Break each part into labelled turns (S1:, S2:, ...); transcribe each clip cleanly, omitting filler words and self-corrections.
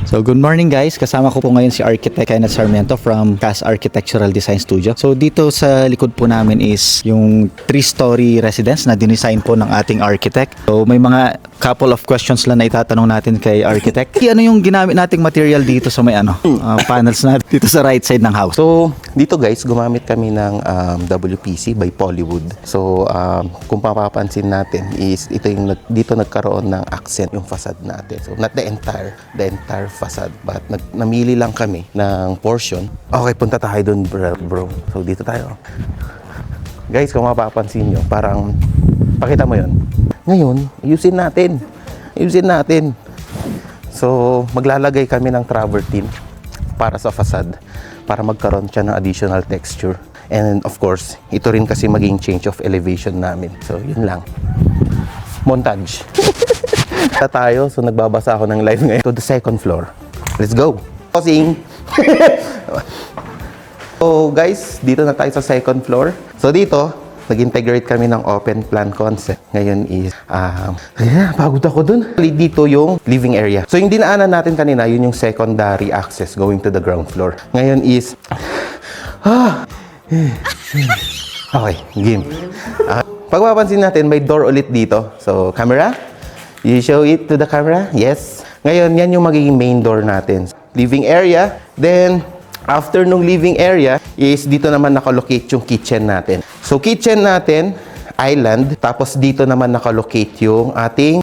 S1: So good morning guys, kasama ko po ngayon si Architect Kenneth Sarmiento from CAS Architectural Design Studio. So dito sa likod po namin is yung 3-story residence na dinesign po ng ating architect. So may mga couple of questions lang na itatanong natin kay architect. Ano yung ginamit nating material dito sa may panels na dito sa right side ng house?
S2: So, dito guys, gumamit kami ng WPC by Polywood. So, kung mapapansin natin is ito yung dito nagkaroon ng accent yung facade natin. So, not the entire facade, but namili lang kami ng portion. Okay, punta tayo dun, bro. So, dito tayo. Guys, kung mapapansin nyo, parang pakita mo yon. Ngayon, ayusin natin. So, maglalagay kami ng travertine para sa facade, para magkaroon siya ng additional texture. And of course, ito rin kasi maging change of elevation namin. So, yun lang. Montage. Tayo, so nagbabasa ako ng live ngayon. To the second floor. Let's go! Pausing! So guys, dito na tayo sa second floor. So dito, nag-integrate kami ng open plan concept. Ngayon is, pagod ako dun. Dito yung living area. So yung dinaanan natin kanina, yun yung secondary access going to the ground floor. Ngayon is, okay, game. Pagpapansin natin, may door ulit dito. So, camera, you show it to the camera? Yes. Ngayon, yan yung magiging main door natin. Living area, then, after nung living area, is dito naman nakalocate yung kitchen natin. So, kitchen natin, island, tapos dito naman nakalocate yung ating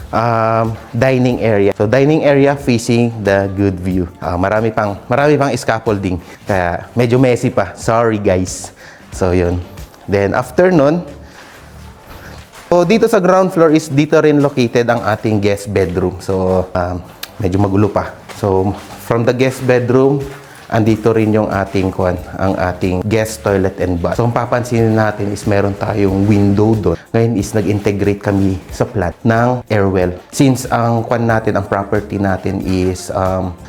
S2: dining area. So, dining area facing the good view. Marami pang scaffolding. Kaya, medyo messy pa. Sorry, guys. So, yun. Then, after nun, so, dito sa ground floor is dito rin located ang ating guest bedroom. So, medyo magulo pa. So, from the guest bedroom, andito rin yung ating ang ating guest toilet and bath. So, kung papansinin natin is meron tayong window doon. Ngayon is nag-integrate kami sa plant ng airwell. Since ang ang property natin is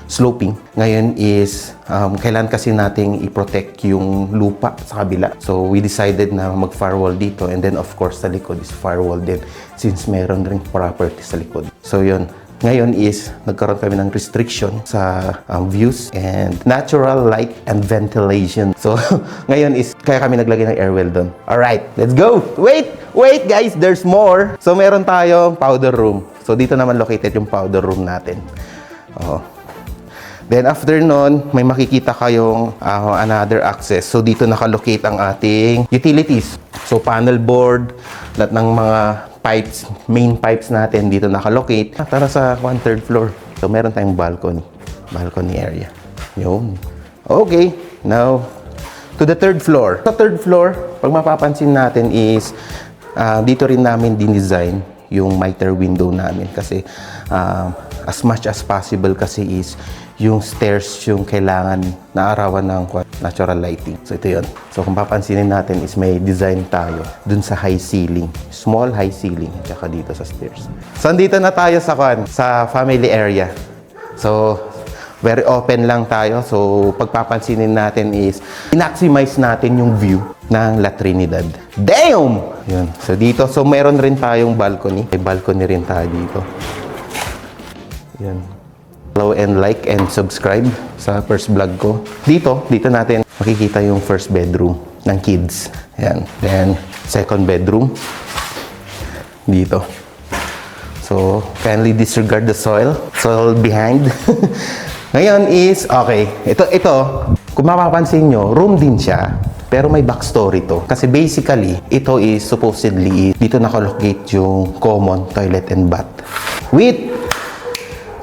S2: sloping, ngayon is kailan kasi nating i-protect yung lupa sa kabila. So, we decided na mag-firewall dito, and then of course sa likod is firewall din since meron rin property sa likod. So, yun. Ngayon is nagkaroon kami ng restriction sa views and natural light and ventilation. So, ngayon is kaya kami naglagay ng airwell doon. Alright, let's go! Wait guys, there's more! So, meron tayong powder room. So, dito naman located yung powder room natin. Then, after nun, may makikita kayong another access. So, dito nakalocate ang ating utilities. So, panel board, lahat ng mga pipes, main pipes natin dito nakalocate. Tara sa 1/3 floor. So, meron tayong balcony area. Yun. Okay, now, to the 3rd floor. Sa 3rd floor, pag mapapansin natin is, dito rin namin dinesign yung miter window namin. Kasi, as much as possible kasi is, yung stairs yung kailangan na arawan ng natural lighting. So, ito yun. So, kung papansinin natin is may design tayo dun sa high ceiling. Small high ceiling. Tsaka dito sa stairs. So, andito na tayo sa family area. So, very open lang tayo. So, pagpapansinin natin is i-maximize natin yung view ng La Trinidad. Damn! Yun. So, dito. So, meron rin tayong balcony. May balcony rin tayo dito. Yan. Follow and like and subscribe sa first vlog ko. Dito natin makikita yung first bedroom ng kids. Ayan. Then, second bedroom. Dito. So, kindly disregard the soil. Soil behind. Ngayon is, okay. Ito, kung mapapansin nyo, room din siya. Pero may backstory to. Kasi basically, ito is supposedly, dito nakalocate yung common toilet and bath. With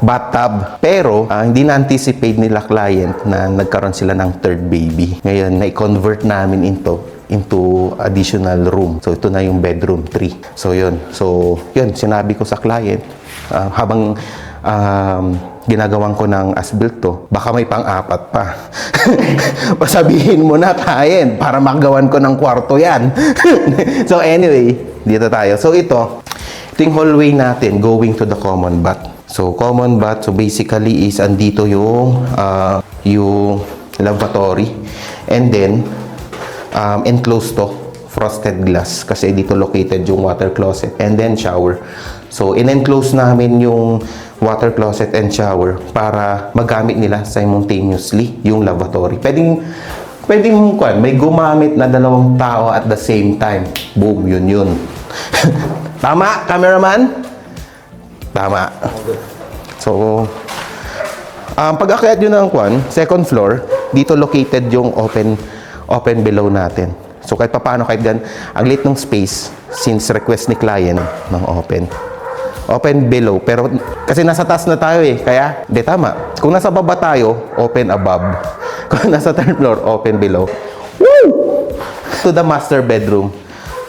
S2: bathtub. Pero, hindi na-anticipate nila client na nagkaroon sila ng 3rd baby. Ngayon, na-convert namin into additional room. So, ito na yung bedroom 3. So, yun. So, yun. Sinabi ko sa client, habang ginagawan ko ng as-built to, baka may pang-4 pa. Pasabihin mo na, client, para magawan ko ng kwarto yan. So, anyway, dito tayo. So, ito yung hallway natin going to the common bath. So, common bath, so basically is andito yung lavatory. And then, enclosed to, frosted glass. Kasi dito located yung water closet. And then, shower. So, in-enclose namin yung water closet and shower para magamit nila simultaneously yung lavatory. Pwedeng may gumamit na dalawang tao at the same time. Boom, yun. Tama, cameraman? Tama. So, pag-akyat yun ng second floor, dito located yung open below natin. So, kahit paano, kahit gan, ang liit ng space, since request ni client ng open below. Pero, kasi nasa taas na tayo kaya, tama. Kung nasa baba tayo, open above. Kung nasa third floor, open below. Woo! To the master bedroom.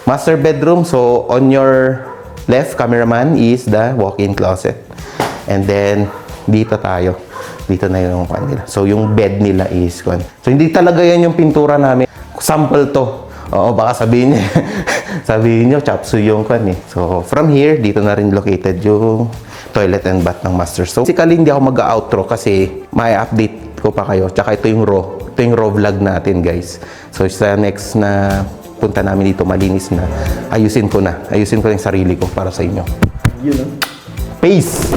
S2: Master bedroom, so on your left, cameraman, is the walk-in closet. And then, dito tayo. Dito na yung nila. So, yung bed nila is So, hindi talaga yan yung pintura namin. Sample to. Oo, baka sabihin nyo, chapsuy yung So, from here, dito na rin located yung toilet and bath ng master. So, basically, hindi ako mag-outro kasi may update ko pa kayo. Tsaka ito yung raw vlog natin, guys. So, sa next na punta namin dito, malinis na. Ayusin ko na yung sarili ko para sa inyo. Peace!